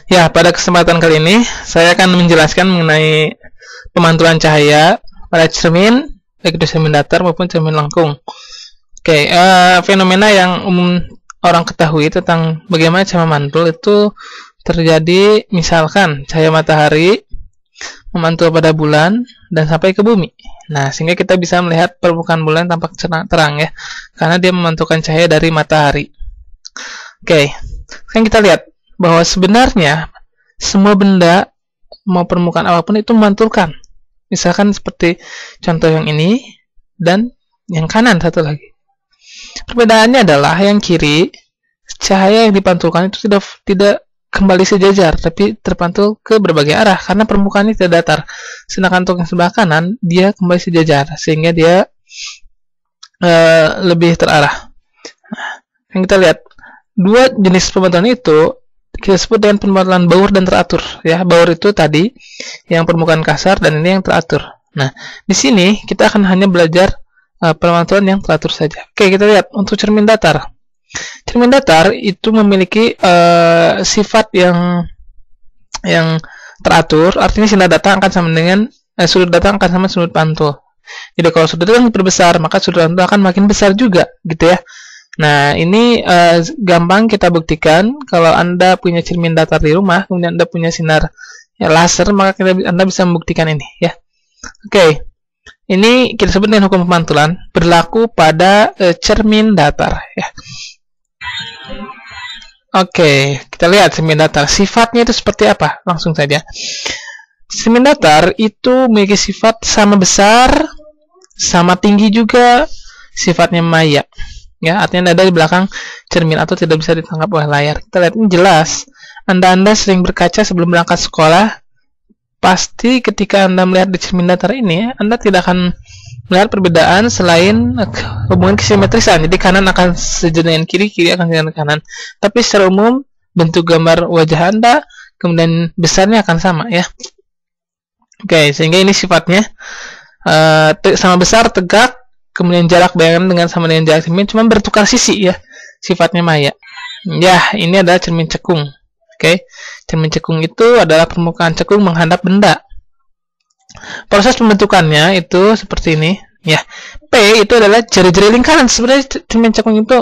Ya, pada kesempatan kali ini saya akan menjelaskan mengenai pemantulan cahaya pada cermin, baik itu cermin datar maupun cermin lengkung. Oke, fenomena yang umum orang ketahui tentang bagaimana cara memantul itu terjadi misalkan cahaya matahari memantul pada bulan dan sampai ke bumi. Nah, sehingga kita bisa melihat permukaan bulan tampak terang ya, karena dia memantulkan cahaya dari matahari. Oke, sekarang kita lihat bahwa sebenarnya semua benda mau permukaan apapun itu memantulkan. Misalkan seperti contoh yang ini dan yang kanan satu lagi. Perbedaannya adalah yang kiri cahaya yang dipantulkan itu tidak kembali sejajar, tapi terpantul ke berbagai arah karena permukaannya tidak datar. Sedangkan untuk yang sebelah kanan dia kembali sejajar sehingga dia lebih terarah. Nah, yang kita lihat dua jenis pemantulan itu kita sebut dengan pemantulan baur dan teratur ya. Baur itu tadi yang permukaan kasar dan ini yang teratur. Nah, di sini kita akan hanya belajar pemantulan yang teratur saja. Oke, kita lihat untuk cermin datar. Cermin datar itu memiliki sifat yang teratur, artinya sinar datang akan sama dengan sudut datang akan sama sudut pantul. Jadi kalau sudut datang diperbesar, maka sudut pantul akan makin besar juga, gitu ya. Nah, ini gampang kita buktikan kalau Anda punya cermin datar di rumah, kemudian Anda punya sinar laser, maka Anda bisa membuktikan ini ya. Oke. Ini kita sebut dengan hukum pemantulan berlaku pada cermin datar ya. Oke, kita lihat cermin datar. Sifatnya itu seperti apa? Langsung saja. Cermin datar itu memiliki sifat sama besar, sama tinggi juga, sifatnya maya. Ya, artinya ada di belakang cermin atau tidak bisa ditangkap oleh layar. Kita lihat ini jelas. Anda sering berkaca sebelum berangkat sekolah. Pasti ketika Anda melihat di cermin datar ini, Anda tidak akan melihat perbedaan selain hubungan kesimetrisan. Jadi kanan akan sejajar dengan kiri, kiri akan sejajar dengan kanan. Tapi secara umum bentuk gambar wajah Anda kemudian besarnya akan sama ya. Oke, sehingga ini sifatnya sama besar, tegak. Kemudian jarak bayangan dengan sama dengan jarak cermin cuma bertukar sisi ya, sifatnya maya. Ya, ini adalah cermin cekung. Oke, cermin cekung itu adalah permukaan cekung menghadap benda. Proses pembentukannya itu seperti ini ya. P itu adalah jari-jari lingkaran. Sebenarnya cermin cekung itu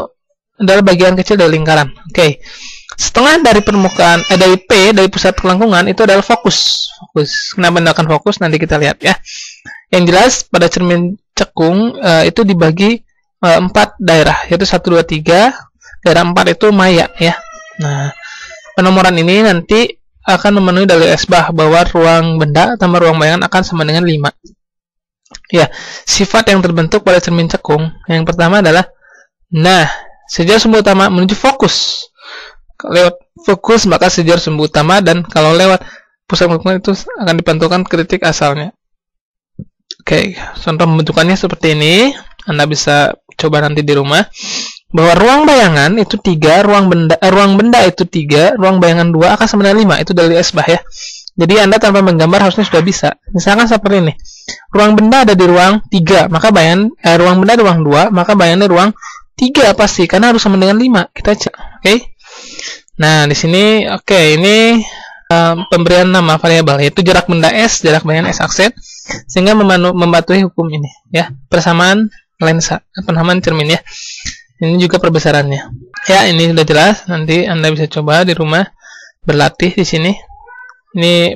adalah bagian kecil dari lingkaran. Oke, setengah dari permukaan dari P, dari pusat kelengkungan itu adalah fokus. Kenapa menggunakan fokus nanti kita lihat ya. Yang jelas pada cermin cekung itu dibagi 4 daerah, yaitu 1, 2, 3. Daerah 4 itu maya ya. Nah, penomoran ini nanti akan memenuhi dalil esbah bahwa ruang benda tambah ruang bayangan akan sama dengan 5. Ya, sifat yang terbentuk pada cermin cekung yang pertama adalah sejajar sumbu utama menuju fokus. Lewat fokus maka sejajar sumbu utama, dan kalau lewat pusat kelengkungan itu akan dipantulkan ke titik asalnya. Oke, contoh pembentukannya seperti ini. Anda bisa coba nanti di rumah. Bahwa ruang bayangan itu 3, ruang benda itu 3, ruang bayangan 2 akan sama dengan 5. Itu dari esbah ya. Jadi Anda tanpa menggambar harusnya sudah bisa. Misalkan seperti ini. Ruang benda ada di ruang 3, maka ruang benda di ruang 2, maka bayangannya ruang 3 pasti karena harus sama dengan 5. Kita cek. Oke. Nah, di sini ini pemberian nama variabel yaitu jarak benda S, jarak bayangan S aksen, sehingga mematuhi hukum ini ya, persamaan lensa, persamaan cermin ya. Ini juga perbesarannya ya. Ini sudah jelas, nanti Anda bisa coba di rumah berlatih di sini. Ini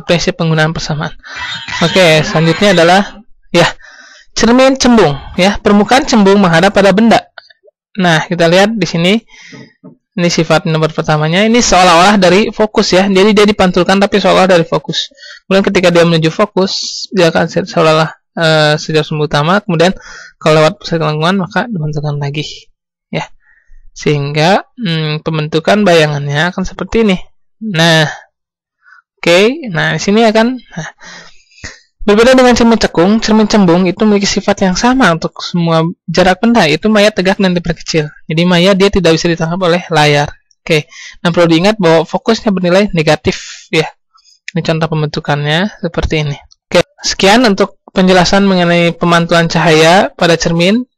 prinsip penggunaan persamaan. Oke, selanjutnya adalah ya cermin cembung ya, permukaan cembung menghadap pada benda. Nah, kita lihat di sini. Ini sifat nomor pertamanya, ini seolah-olah dari fokus ya. Jadi dia dipantulkan tapi seolah-olah dari fokus. Kemudian ketika dia menuju fokus, dia akan seolah-olah sejajar sumbu utama. Kemudian kalau lewat pusat kelengkungan maka dipantulkan lagi ya. Sehingga pembentukan bayangannya akan seperti ini. Nah, oke. Nah, di sini akan berbeda dengan cermin cekung, cermin cembung itu memiliki sifat yang sama untuk semua jarak benda, itu maya tegak dan diperkecil. Jadi maya dia tidak bisa ditangkap oleh layar. Oke. Nah, perlu diingat bahwa fokusnya bernilai negatif ya. Ini contoh pembentukannya seperti ini. Oke, sekian untuk penjelasan mengenai pemantulan cahaya pada cermin.